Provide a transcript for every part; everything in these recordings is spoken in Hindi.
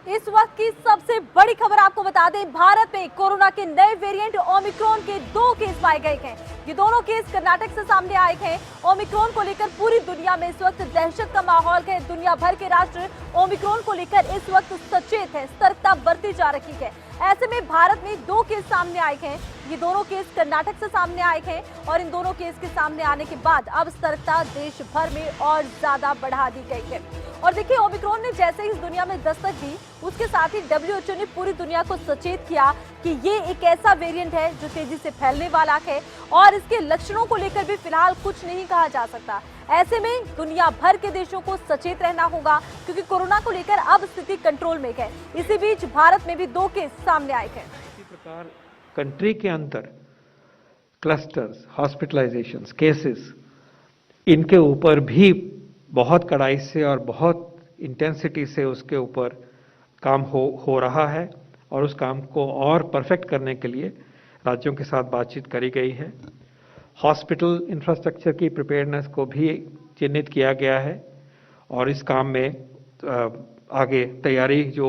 इस वक्त की सबसे बड़ी खबर आपको बता दें, भारत में कोरोना के नए वेरिएंट ओमिक्रॉन के 2 केस पाए गए हैं। ये दोनों केस कर्नाटक से सामने आए हैं। ओमिक्रॉन को लेकर पूरी दुनिया में इस वक्त दहशत का माहौल है। दुनिया भर के राष्ट्र ओमिक्रॉन को लेकर इस वक्त सचेत है, सतर्कता बरती जा रही है। ऐसे में भारत में 2 केस सामने आए हैं। ये दोनों केस कर्नाटक से सामने आए हैं और इन दोनों केस के सामने आने के बाद अब सतर्कता देश भर में और ज्यादा बढ़ा दी गई है। और देखिए, ओमिक्रॉन ने जैसे ही इस दुनिया में दस्तक दी, उसके साथ ही WHO ने पूरी दुनिया को सचेत किया कि ये एक ऐसा वेरिएंट है जो तेजी से फैलने वाला है और इसके लक्षणों को लेकर भी फिलहाल कुछ नहीं कहा जा सकता। ऐसे में दुनिया भर के देशों को सचेत रहना होगा, क्योंकि कोरोना को लेकर अब स्थिति कंट्रोल में है। इसी बीच भारत में भी 2 केस सामने आए हैं। इसी प्रकार कंट्री के अंदर क्लस्टर्स, हॉस्पिटलाइजेशंस, केसेस, इनके ऊपर भी बहुत कड़ाई से और बहुत इंटेंसिटी से उसके ऊपर काम हो रहा है और उस काम को और परफेक्ट करने के लिए राज्यों के साथ बातचीत करी गई है। हॉस्पिटल इंफ्रास्ट्रक्चर की प्रिपेयरनेस को भी चिन्हित किया गया है और इस काम में आगे तैयारी जो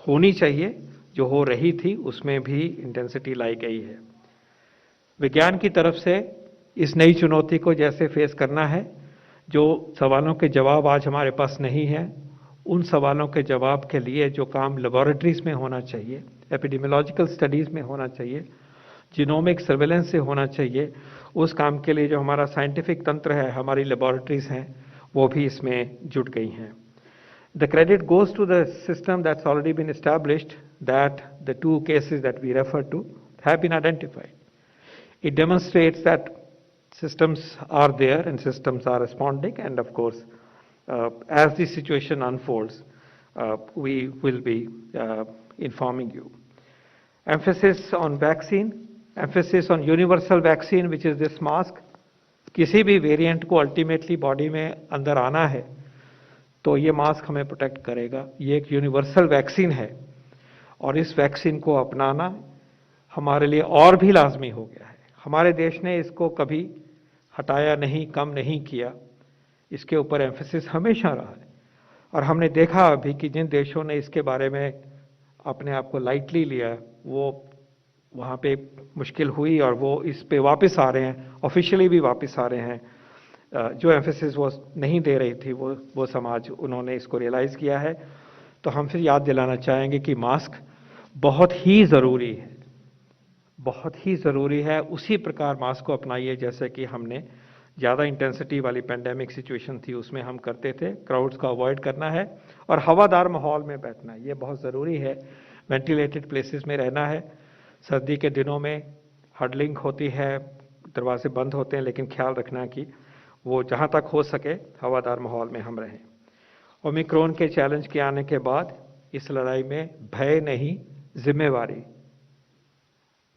होनी चाहिए, जो हो रही थी, उसमें भी इंटेंसिटी लाई गई है। विज्ञान की तरफ से इस नई चुनौती को जैसे फेस करना है, जो सवालों के जवाब आज हमारे पास नहीं है, उन सवालों के जवाब के लिए जो काम लेबोरेटरीज में होना चाहिए, एपिडेमियोलॉजिकल स्टडीज़ में होना चाहिए, जीनोमिक सर्वेलेंस से होना चाहिए, उस काम के लिए जो हमारा साइंटिफिक तंत्र है, हमारी लेबोरेटरीज हैं, वो भी इसमें जुट गई हैं। The credit goes to the system that's already been established, that the 2 cases that we refer to have been identified. It demonstrates that systems are there and systems are responding, and of course, as the situation unfolds, we will be informing you. Emphasis on vaccine, emphasis on universal vaccine, which is this mask. किसी भी वेरिएंट को अल्टीमेटली बॉडी में अंदर आना है तो ये मास्क हमें प्रोटेक्ट करेगा। ये एक यूनिवर्सल वैक्सीन है और इस वैक्सीन को अपनाना हमारे लिए और भी लाजमी हो गया है। हमारे देश ने इसको कभी हटाया नहीं, कम नहीं किया, इसके ऊपर एम्फेसिस हमेशा रहा है। और हमने देखा अभी कि जिन देशों ने इसके बारे में अपने आप को लाइटली लिया, वो वहाँ पे मुश्किल हुई और वो इस पे वापस आ रहे हैं, ऑफिशियली भी वापस आ रहे हैं। जो एम्फेसिस वो नहीं दे रही थी, वो समाज, उन्होंने इसको रियलाइज़ किया है। तो हम फिर याद दिलाना चाहेंगे कि मास्क बहुत ही ज़रूरी है, बहुत ही ज़रूरी है। उसी प्रकार मास्क को अपनाइए जैसे कि हमने ज़्यादा इंटेंसिटी वाली पेंडेमिक सिचुएशन थी उसमें हम करते थे। क्राउड्स को अवॉइड करना है और हवादार माहौल में बैठना है, ये बहुत ज़रूरी है। वेंटिलेटेड प्लेसेस में रहना है। सर्दी के दिनों में हडलिंग होती है, दरवाजे बंद होते हैं, लेकिन ख्याल रखना कि वो जहाँ तक हो सके हवादार माहौल में हम रहें। ओमिक्रॉन के चैलेंज के आने के बाद इस लड़ाई में भय नहीं, जिम्मेवारी,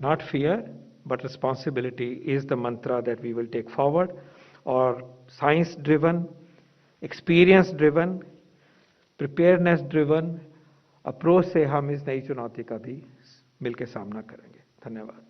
not fear but responsibility is the mantra that we will take forward। और science driven, experience driven, preparedness driven approach से हम इस नई चुनौती का भी मिलकर सामना करेंगे। धन्यवाद।